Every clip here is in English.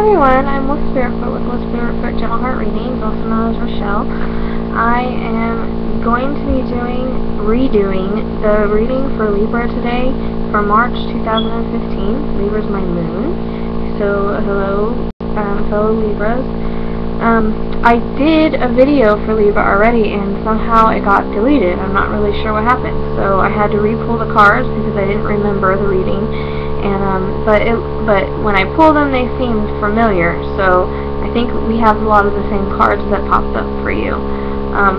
everyone, I'm with Spiritfoot Gentle Heart Readings, also known as Rochelle. I am going to be redoing the reading for Libra today for March 2015. Libra's my moon. So, hello, fellow Libras. I did a video for Libra already, and somehow it got deleted. I'm not really sure what happened. So I had to re-pull the cards because I didn't remember the reading. And but when I pulled them, they seemed familiar. So I think we have a lot of the same cards that popped up for you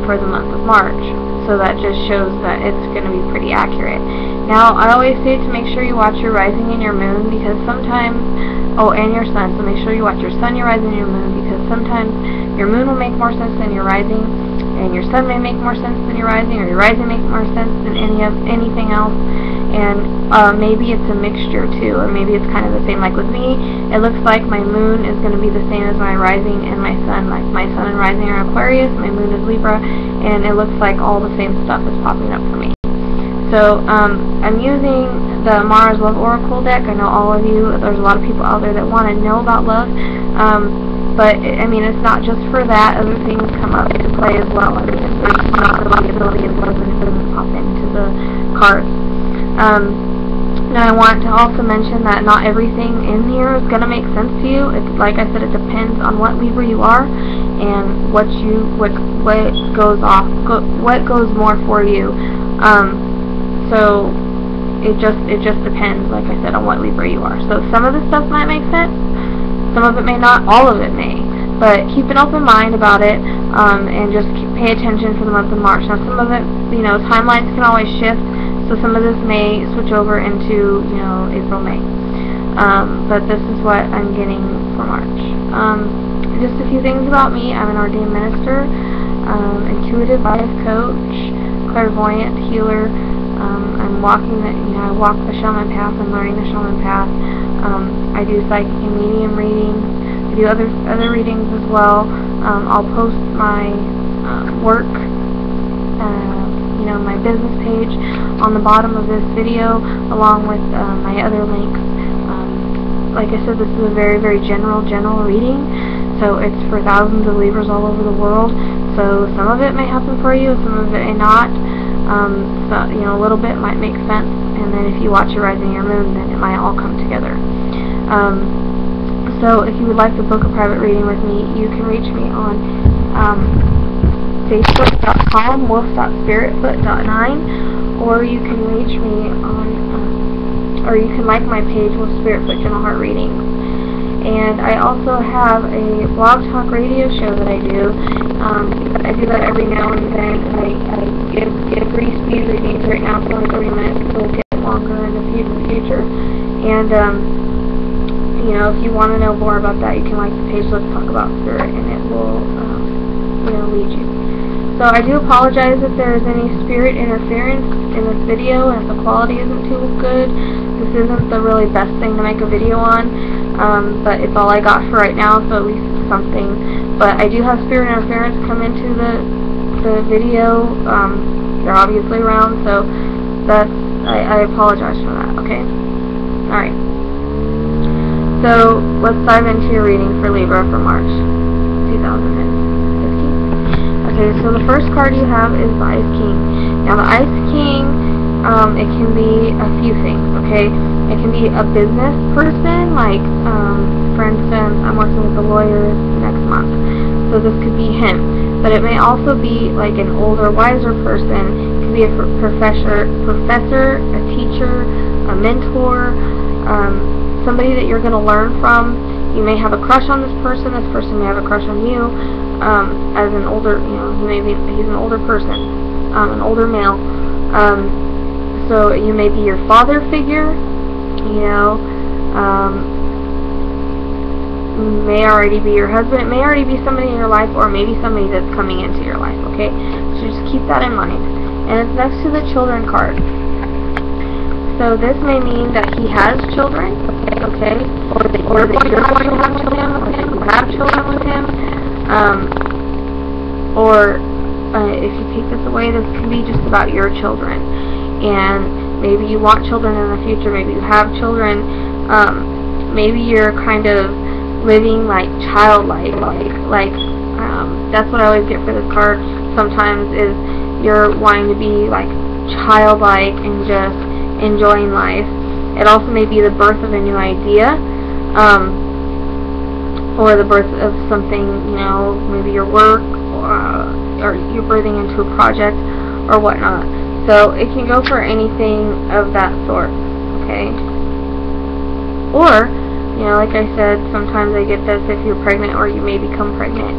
for the month of March. So that just shows that it's going to be pretty accurate. Now, I always say to make sure you watch your rising and your moon, because sometimes, and your sun. So make sure you watch your sun, your rising, and your moon, because sometimes your moon will make more sense than your rising, and your sun may make more sense than your rising, or your rising make more sense than anything else. And maybe it's a mixture too, or maybe it's kind of the same. Like with me, it looks like my moon is going to be the same as my rising and my sun. Like my sun and rising are Aquarius, my moon is Libra, and it looks like all the same stuff is popping up for me. So I'm using the Mars Love Oracle deck. I know all of you, there's a lot of people out there that want to know about love, but I mean, it's not just for that. Other things come up to play as well. I mean, there's not the ability of love that doesn't pop into the cards. Now I want to also mention that not everything in here is going to make sense to you. It's like I said, it depends on what Libra you are and what goes more for you. So it just depends, like I said, on what Libra you are. So some of the stuff might make sense, some of it may not, all of it may. But keep an open mind about it, and just pay attention for the month of March. Now some of it, timelines can always shift. So some of this may switch over into, April, May. But this is what I'm getting for March. Just a few things about me. I'm an ordained minister, intuitive life coach, clairvoyant healer. I'm walking I walk the shaman path. I'm learning the shaman path. I do psychic and medium readings. I do other readings as well. I'll post my work, my business page on the bottom of this video, along with my other links. Like I said, this is a very, very general reading, so it's for thousands of Libras all over the world. So some of it may happen for you, some of it may not. So a little bit might make sense, and then if you watch your rising, your moon, then it might all come together. So if you would like to book a private reading with me, you can reach me on Facebook.com, wolf.spiritfoot.9, or you can reach me on, or you can like my page, Wolf Spiritfoot Gentle Heart Readings. And I also have a blog talk radio show that I do. I do that every now and then. I give brief speed readings. Right now it's only 30 minutes, so it'll get longer in the future. And if you want to know more about that, you can like the page Let's Talk About Spirit, and it will lead you. So I do apologize if there is any spirit interference in this video, and if the quality isn't too good. This isn't the really best thing to make a video on, but it's all I got for right now, so at least it's something. But I do have spirit interference come into the video. They're obviously around, so I apologize for that, okay? Alright. So let's dive into your reading for Libra for March 2015. Okay, so the first card you have is the Ice King. Now the Ice King, it can be a few things, okay? It can be a business person, like, for instance, I'm working with a lawyer next month, so this could be him. But it may also be like an older, wiser person. It could be a professor, a teacher, a mentor, somebody that you're going to learn from. You may have a crush on this person may have a crush on you. As an older, he's an older person, an older male. So you may be your father figure, may already be your husband, it may already be somebody in your life, or maybe somebody that's coming into your life, okay? So just keep that in mind. And it's next to the children card. So this may mean that he has children, okay? Or that you're going to have children with him, you have children with him. If you take this away, this can be just about your children. And maybe you want children in the future, maybe you have children, maybe you're kind of living like childlike, that's what I always get for this card sometimes, is you're wanting to be like childlike and just enjoying life. It also may be the birth of a new idea, or the birth of something, maybe your work, or you're birthing into a project or whatnot. So it can go for anything of that sort, okay? Or, like I said, sometimes I get this if you're pregnant or you may become pregnant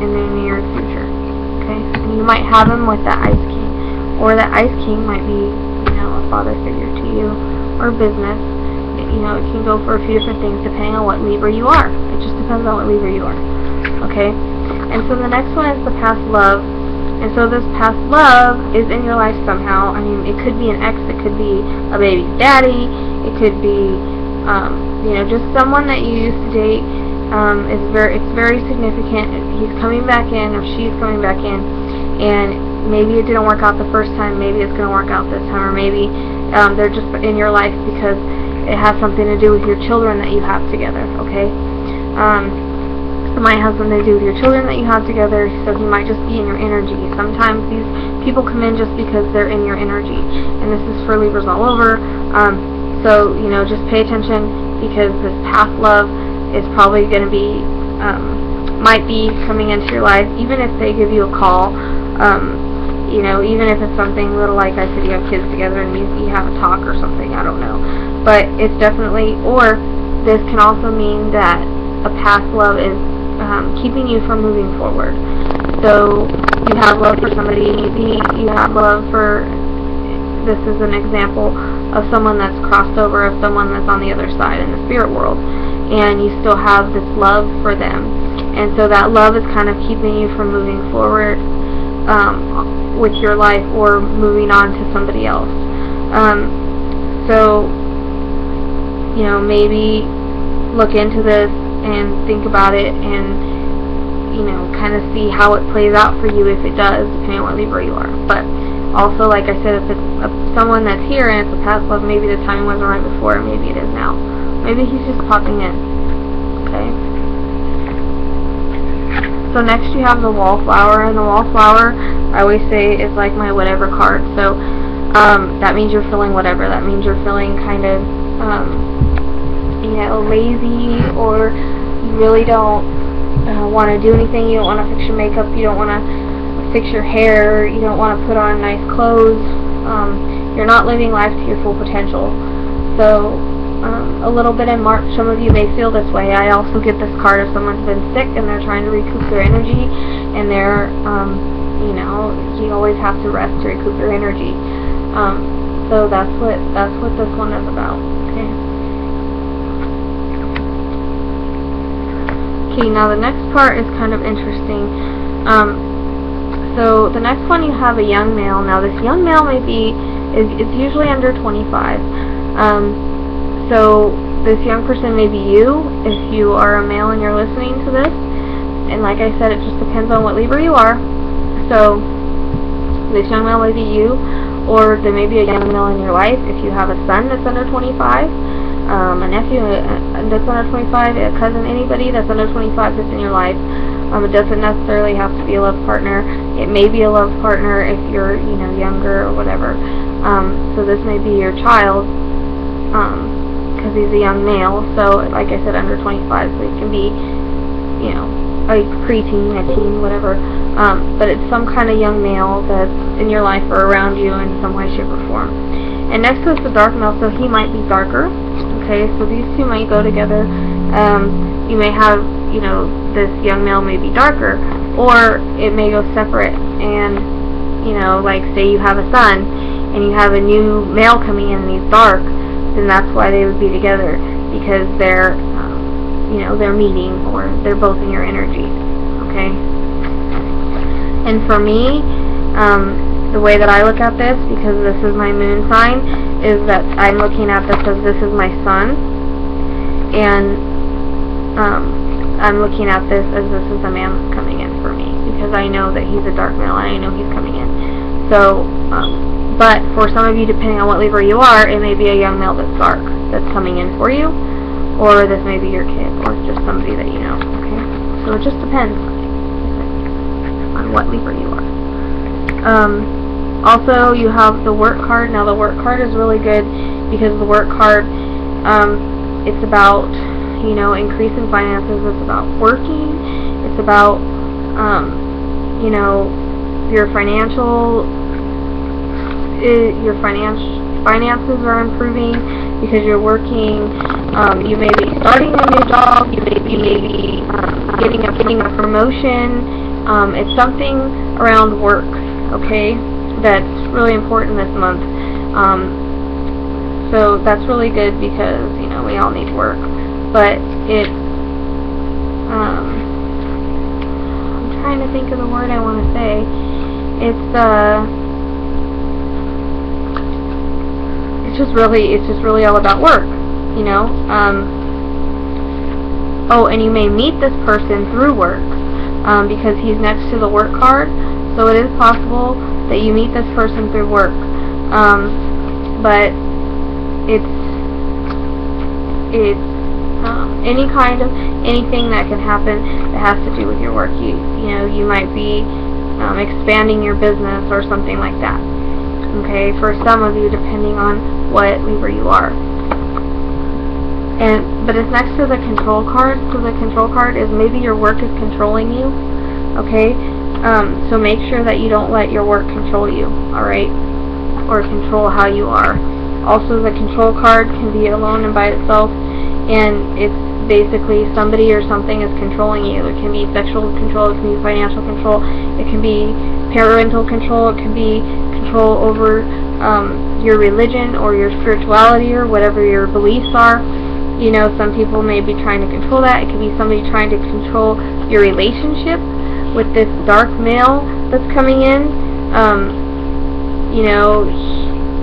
in the near future, okay? And you might have him with the Ice King, or the Ice King might be, a father figure to you, or business. It can go for a few different things depending on what Libra you are. It just depends on what Libra you are, okay? And so the next one is the past love. And so this past love is in your life somehow. I mean, it could be an ex, it could be a baby's daddy, it could be, just someone that you used to date. It's very significant. He's coming back in, or she's coming back in, and maybe it didn't work out the first time, maybe it's going to work out this time, or maybe they're just in your life because it has something to do with your children that you have together, okay? It might have something to do with your children that you have together, so he might just be in your energy. Sometimes these people come in just because they're in your energy, and this is for Libras all over. So, just pay attention, because this past love is probably going to be, might be coming into your life, even if they give you a call, even if it's something little, like I said, you have kids together and you have a talk or something, I don't know. But it's definitely, or this can also mean that a past love is keeping you from moving forward. So you have love for somebody, maybe you have love for, this is an example of someone that's crossed over, of someone that's on the other side in the spirit world, and you still have this love for them. And so that love is kind of keeping you from moving forward with your life, or moving on to somebody else. So, maybe look into this and think about it, and kind of see how it plays out for you, if it does, depending on what Libra you are. But also, like I said, if it's someone that's here and it's a past love, maybe the timing wasn't right before, maybe it is now. Maybe he's just popping in, okay? So next you have the wallflower, and the wallflower, I always say, is like my whatever card. So that means you're feeling whatever. That means you're feeling kind of lazy, or you really don't want to do anything. You don't want to fix your makeup, you don't want to fix your hair, you don't want to put on nice clothes. You're not living life to your full potential. So a little bit in March, some of you may feel this way. I also get this card if someone's been sick and they're trying to recoup their energy, and they're you always have to rest to recoup your energy. So that's what this one is about. Okay, now the next part is kind of interesting. So the next one, you have a young male. Now this young male it's usually under 25. So this young person may be you, if you are a male and you're listening to this. And like I said, it just depends on what Libra you are. So this young male may be you, or there may be a young male in your life. If you have a son that's under 25, a nephew that's under 25, a cousin, anybody that's under 25 that's in your life. It doesn't necessarily have to be a love partner. It may be a love partner if you're, younger or whatever. So this may be your child, because he's a young male. So, like I said, under 25, so he can be, a preteen, a teen, whatever. But it's some kind of young male that's in your life or around you in some way, shape, or form. And next to us, the dark male, so he might be darker. Okay, so these two might go together. You may have, this young male may be darker, or it may go separate. And, like say you have a son, and you have a new male coming in and he's dark, then that's why they would be together, because they're, they're meeting, or they're both in your energy. Okay? And for me, the way that I look at this, because this is my moon sign, is that I'm looking at this as this is my sun, and I'm looking at this as this is a man that's coming in for me, because I know that he's a dark male and I know he's coming in. So, but for some of you, depending on what Libra you are, it may be a young male that's dark that's coming in for you, or this may be your kid, or just somebody that you know, okay? So it just depends on what Libra you are. Also, you have the work card. Now, the work card is really good because the work card, it's about, you know, increasing finances. It's about working. It's about, you know, your finances are improving because you're working. You may be starting a new job. You may be getting a promotion. It's something around work, okay? That's really important this month. So that's really good because, you know, we all need work. But I'm trying to think of the word I want to say. It's just really all about work, you know. Oh, and you may meet this person through work, because he's next to the work card. So it is possible that you meet this person through work. But it's anything that can happen that has to do with your work. You know, you might be expanding your business or something like that. Okay, for some of you, depending on what Libra you are. But it's next to the control card, so the control card is maybe your work is controlling you, okay? So make sure that you don't let your work control you, alright? Or control how you are. Also, the control card can be alone and by itself, and it's basically somebody or something is controlling you. It can be sexual control, it can be financial control, it can be parental control, it can be control over your religion or your spirituality or whatever your beliefs are. You know, some people may be trying to control that. It could be somebody trying to control your relationship with this dark male that's coming in. You know,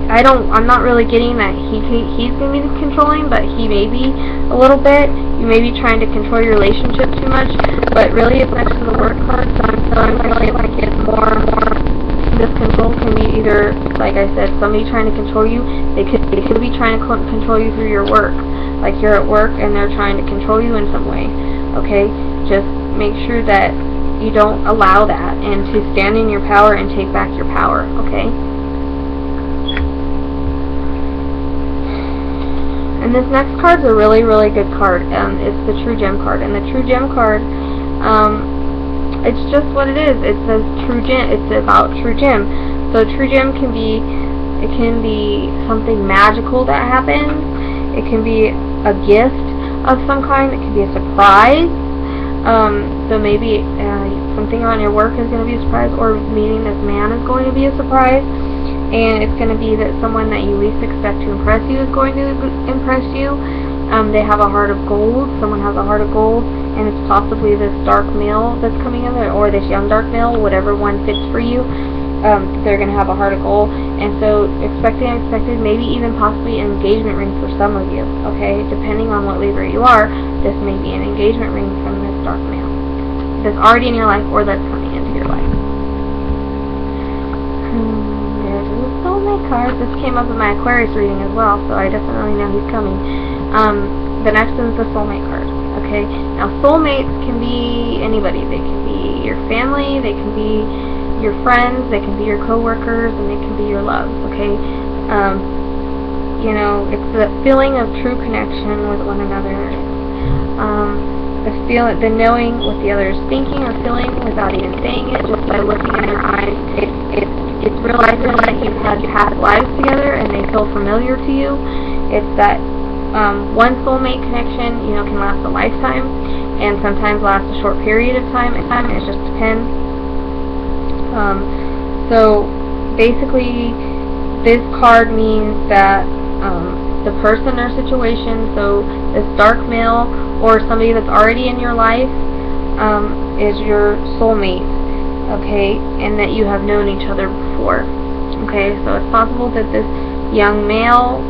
I'm not really getting that he's going to be controlling, but he may be a little bit. You may be trying to control your relationship too much, but really it's next to the work card, so I'm feeling like it's more. This control can be either, like I said, somebody trying to control you. They could be trying to control you through your work. Like you're at work and they're trying to control you in some way. Okay? Just make sure that you don't allow that and to stand in your power and take back your power. Okay? And this next card's a really, really good card. It's the True Gem card. And the True Gem card, it's just what it is. It says True Gem. It's about True Gem. So True Gem can be something magical that happens. It can be a gift of some kind. It can be a surprise. So maybe something around your work is going to be a surprise, or meeting this man is going to be a surprise. And it's going to be that someone that you least expect to impress you is going to impress you. They have a heart of gold. Someone has a heart of gold. And it's possibly this dark male that's coming in there, or this young dark male, whatever one fits for you. They're going to have a heart of gold. And so, unexpected, maybe even possibly an engagement ring for some of you. Okay? Depending on what Libra you are, this may be an engagement ring from this dark male that's already in your life or that's coming into your life. There's the soulmate card. This came up in my Aquarius reading as well, so I definitely know he's coming. The next one is the soulmate card. Okay? Now, soulmates can be anybody. They can be your family, they can be your friends, they can be your co-workers, and they can be your love. Okay? You know, it's the feeling of true connection with one another. The knowing what the other is thinking or feeling without even saying it, just by looking in their eyes. It's realizing that you've had past lives together and they feel familiar to you. It's that one soulmate connection, you know, can last a lifetime, and sometimes last a short period of time. It just depends. So basically, this card means that the person or situation, so this dark male or somebody that's already in your life, is your soulmate, okay, and that you have known each other before. Okay, so it's possible that this young male,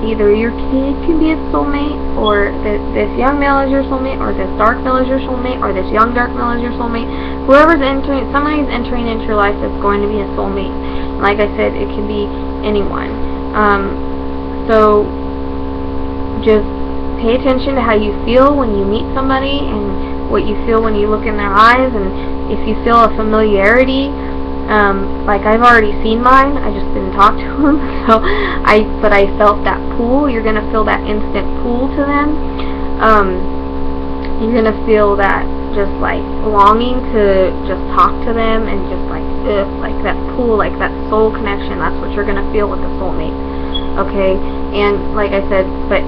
either your kid can be a soulmate, or this young male is your soulmate, or this dark male is your soulmate, or this young dark male is your soulmate. Somebody's entering into your life that's going to be a soulmate. Like I said, it can be anyone. So just pay attention to how you feel when you meet somebody and what you feel when you look in their eyes, and if you feel a familiarity. Like I've already seen mine, I just didn't talk to him, but I felt that pull. You're gonna feel that instant pull to them. You're gonna feel that just like longing to just talk to them, and just like that pull, like that soul connection. That's what you're gonna feel with the soulmate. Okay, and like I said, but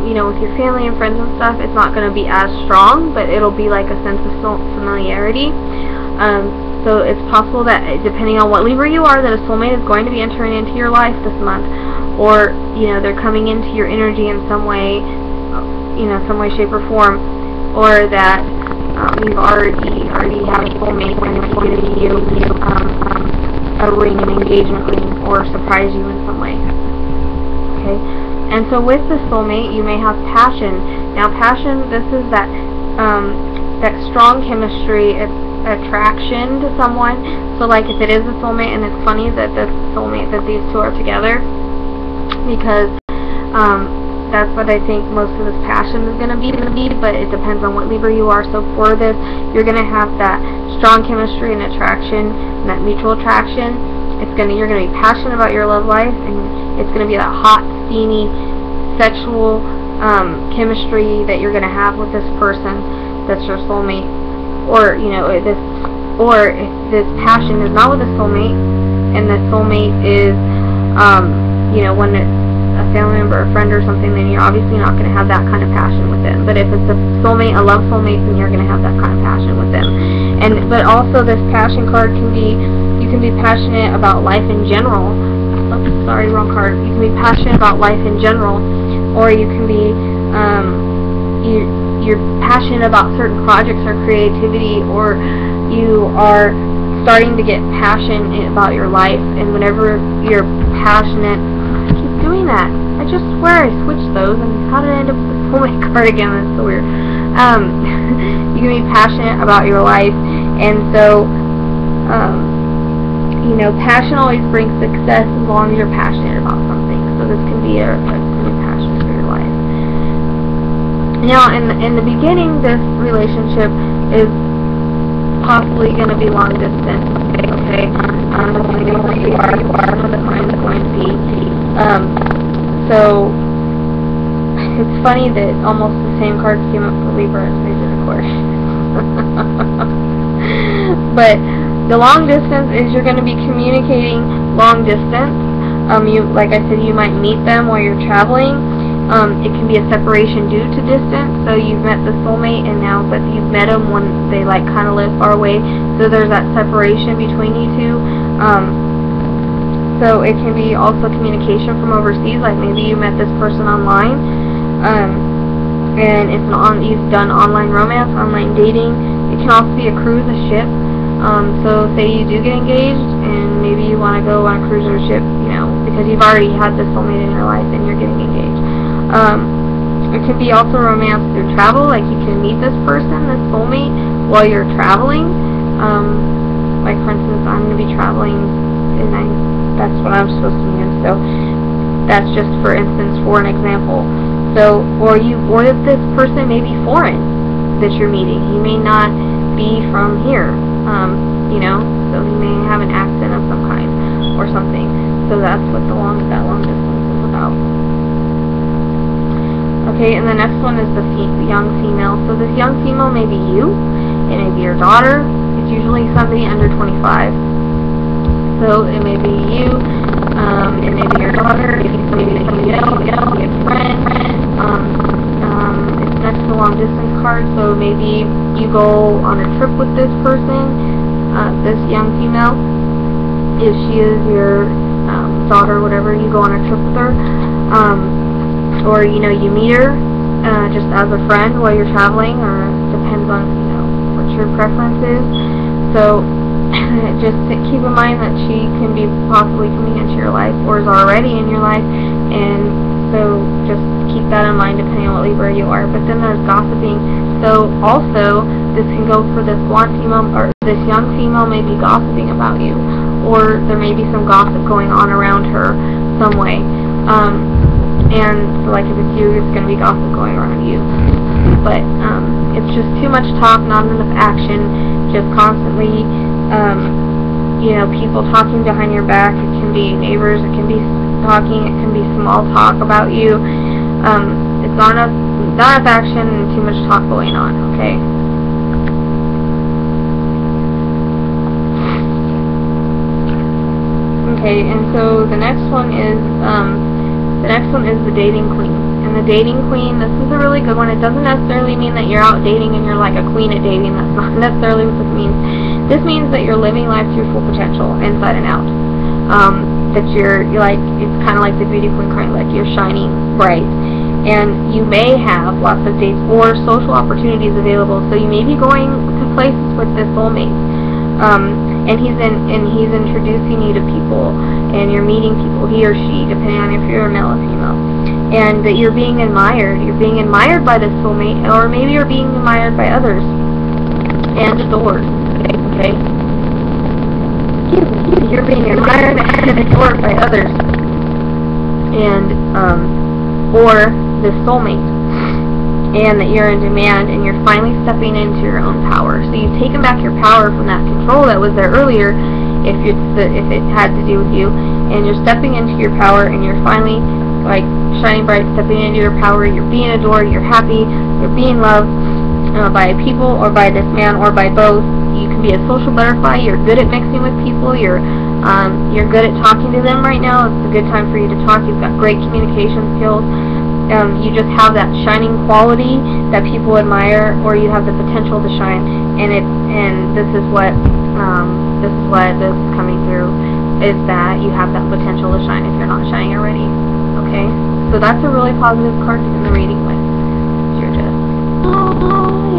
you know, with your family and friends and stuff, it's not gonna be as strong, but it'll be like a sense of familiarity. So it's possible that, depending on what Libra you are, that a soulmate is going to be entering into your life this month, or, you know, they're coming into your energy in some way, you know, some way, shape, or form, or that you've already have a soulmate when it's going to give you a ring, an engagement ring, or surprise you in some way. Okay, and so with the soulmate, you may have passion. Now, passion, this is that strong chemistry. It's attraction to someone. So like if it is a soulmate, and it's funny that this soulmate, that these two are together, because that's what I think most of this passion is going to be, but it depends on what Libra you are. So for this, you're going to have that strong chemistry and attraction, and that mutual attraction. You're going to be passionate about your love life, and it's going to be that hot, steamy, sexual chemistry that you're going to have with this person that's your soulmate. Or, you know, if this passion is not with a soulmate, and the soulmate is, you know, when it's a family member, a friend, or something, then you're obviously not going to have that kind of passion with them. But if it's a soulmate, a love soulmate, then you're going to have that kind of passion with them. But also, this passion card can be, you can be passionate about life in general. Oops, sorry, wrong card. You can be passionate about life in general, or you can be, you're passionate about certain projects or creativity, or you are starting to get passion about your life. And whenever you're passionate, I keep doing that. I just swear I switched those, and how did I end up with the soulmate card again? That's so weird. You can be passionate about your life, and so you know, passion always brings success as long as you're passionate about something. So this can be a new passion for your life. Now, in the beginning, this relationship is possibly going to be long distance. Okay, depending on where you are, some of the time is going to be. So it's funny that almost the same cards came up for Libra as they did Aquarius. But the long distance is you're going to be communicating long distance. Like I said, you might meet them while you're traveling. It can be a separation due to distance. So you've met the soulmate, but you've met them when they like kind of live far away. So there's that separation between you two. So it can be also communication from overseas. Like maybe you met this person online, and you've done online romance, online dating. It can also be a cruise, a ship. So say you do get engaged, and maybe you want to go on a cruise or a ship, you know, because you've already had this soulmate in your life and you're getting engaged. It can be also romance through travel, like you can meet this person, this soulmate, while you're traveling. Like for instance, I'm going to be traveling, and that's what I'm supposed to use. So that's just for instance, for an example. So, or if this person may be foreign that you're meeting, he may not be from here. You know, so he may have an accent of some kind or something. So that's what that long distance is about. Okay, and the next one is the young female. So this young female may be you, it may be your daughter. It's usually somebody under 25. So it may be you, it may be your daughter, it may be somebody else, it may be a friend. It's next to the long distance card, so maybe you go on a trip with this person, this young female. If she is your daughter, whatever, you go on a trip with her. Or, you know, you meet her just as a friend while you're traveling, or depends on, you know, what your preference is. So just keep in mind that she can be possibly coming into your life, or is already in your life, and so just keep that in mind depending on what Libra you are. But then there's gossiping. So also, this can go for this blonde female, or this young female may be gossiping about you, or there may be some gossip going on around her some way. And so, like, if it's you, it's going to be gossip going around you. But it's just too much talk, not enough action, just constantly, people talking behind your back. It can be neighbors, it can be talking, it can be small talk about you. It's not enough action and too much talk going on, okay? Okay, and so the next one is the dating queen. And the dating queen, this is a really good one. It doesn't necessarily mean that you're out dating and you're like a queen at dating. That's not necessarily what this means. This means that you're living life to your full potential, inside and out. That you're like, it's kind of like the beauty queen card, like you're shining bright. And you may have lots of dates or social opportunities available. So you may be going to places with this soulmate. And he's introducing you to people, and you're meeting people, he or she, depending on if you're a male or female, and that you're being admired. You're being admired by this soulmate, or maybe you're being admired by others and adored. Okay, you're being admired and adored by others, and or this soulmate. And that you're in demand, and you're finally stepping into your own power. So you've taken back your power from that control that was there earlier, if it had to do with you, and you're stepping into your power, and you're finally like shining bright, stepping into your power. You're being adored, you're happy, you're being loved by people, or by this man, or by both. You can be a social butterfly. You're good at mixing with people. You're good at talking to them right now. It's a good time for you to talk. You've got great communication skills. You just have that shining quality that people admire, or you have the potential to shine, and this is what this is coming through, is that you have that potential to shine if you're not shining already. Okay, so that's a really positive card in the reading with. You're just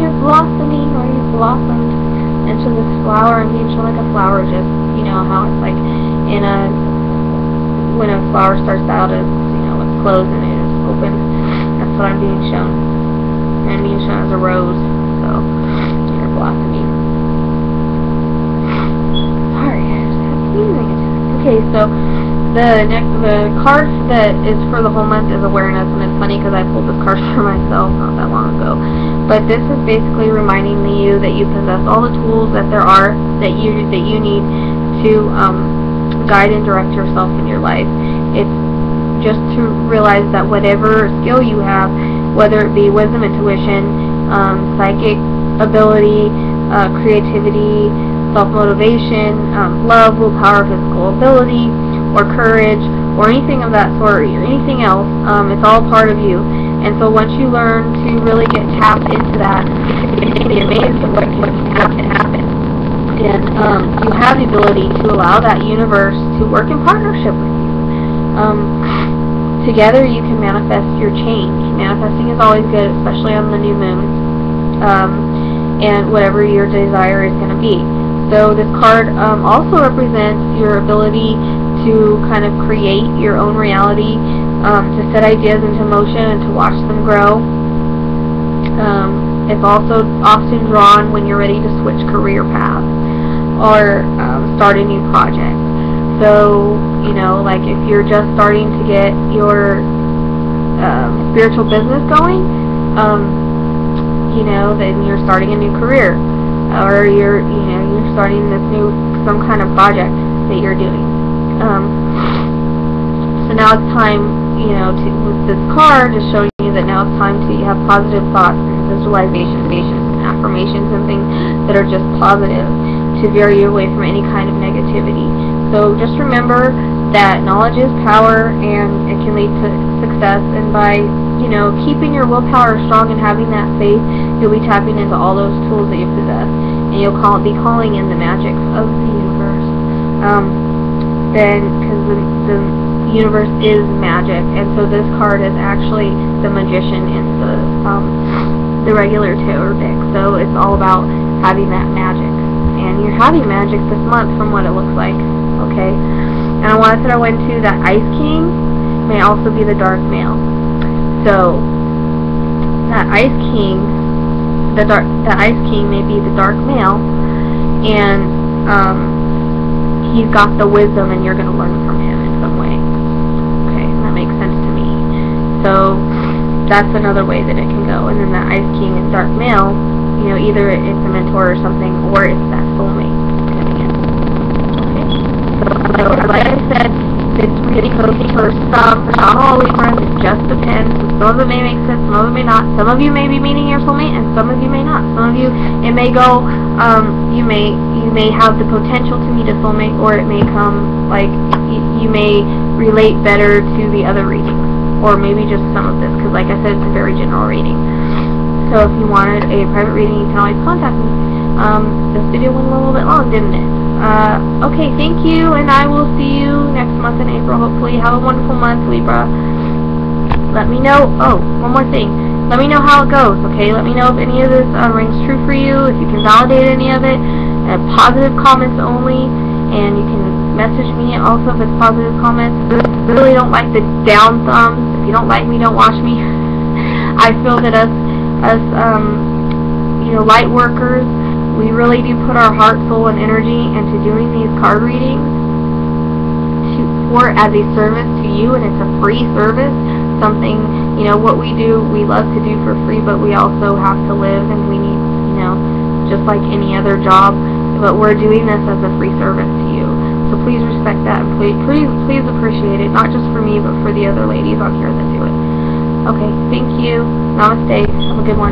you're blossoming, or you've blossomed into this flower, and being shown like a flower. Just how it's like when a flower starts out as it's closed and it is open. That's what I'm being shown. I'm being shown as a rose. So you're blossoming. Sorry, I just had a sneezing attack. Okay, so the card that is for the whole month is awareness, and it's funny because I pulled this card for myself not that long ago. But this is basically reminding you that you possess all the tools that there are that you need to guide and direct yourself in your life. It's just to realize that whatever skill you have, whether it be wisdom, intuition, psychic ability, creativity, self-motivation, love, willpower, physical ability, or courage, or anything of that sort, or anything else, it's all part of you. And so once you learn to really get tapped into that, you'll be amazed at what can happen. And you have the ability to allow that universe to work in partnership with you. Together you can manifest your change. Manifesting is always good, especially on the new moon, and whatever your desire is going to be. So this card also represents your ability to kind of create your own reality, to set ideas into motion and to watch them grow. It's also often drawn when you're ready to switch career paths or start a new project. So, like if you're just starting to get your spiritual business going, then you're starting a new career, or you're starting some kind of project that you're doing. So now it's time, with this card is showing you that now it's time to have positive thoughts and visualizations and affirmations and things that are just positive, to veer you away from any kind of negativity. So just remember that knowledge is power, and it can lead to success, and by keeping your willpower strong and having that faith, you'll be tapping into all those tools that you possess, and you'll be calling in the magic of the universe. Because the universe is magic, and so this card is actually the magician in the regular tarot deck. So it's all about having that magic, and you're having magic this month from what it looks like. Okay, and I want to throw into that Ice King may also be the dark male. So that Ice King, the Ice King may be the dark male, and he's got the wisdom, and you're going to learn from him in some way. Okay, that makes sense to me. So that's another way that it can go. And then the Ice King and Dark Male, you know, either it's a mentor or something, or it's that soulmate coming in. Okay. So like I said, this reading goes for some, not all Libras. It just depends. Some of it may make sense, some of it may not. Some of you may be meeting your soulmate, and some of you may not. Some of you, it may go, you may have the potential to meet a soulmate, or it may come, like, you may relate better to the other readings, or maybe just some of this, because like I said, it's a very general reading. So if you wanted a private reading, you can always contact me. This video went a little bit long, didn't it? Okay, thank you, and I will see you next month in April, hopefully. Have a wonderful month, Libra. Let me know, oh, one more thing. Let me know how it goes, okay? Let me know if any of this rings true for you, if you can validate any of it. Positive comments only, and you can message me also if it's positive comments. I really don't like the down thumbs. If you don't like me, don't watch me. I feel that us you know, light workers, we really do put our heart, soul, and energy into doing these card readings as a service to you, and it's a free service. Something, you know, what we do, we love to do for free, but we also have to live, and we need, you know, just like any other job, but we're doing this as a free service to you. So please respect that, and please appreciate it, not just for me, but for the other ladies on here that do it. Okay, thank you. Namaste. Have a good one.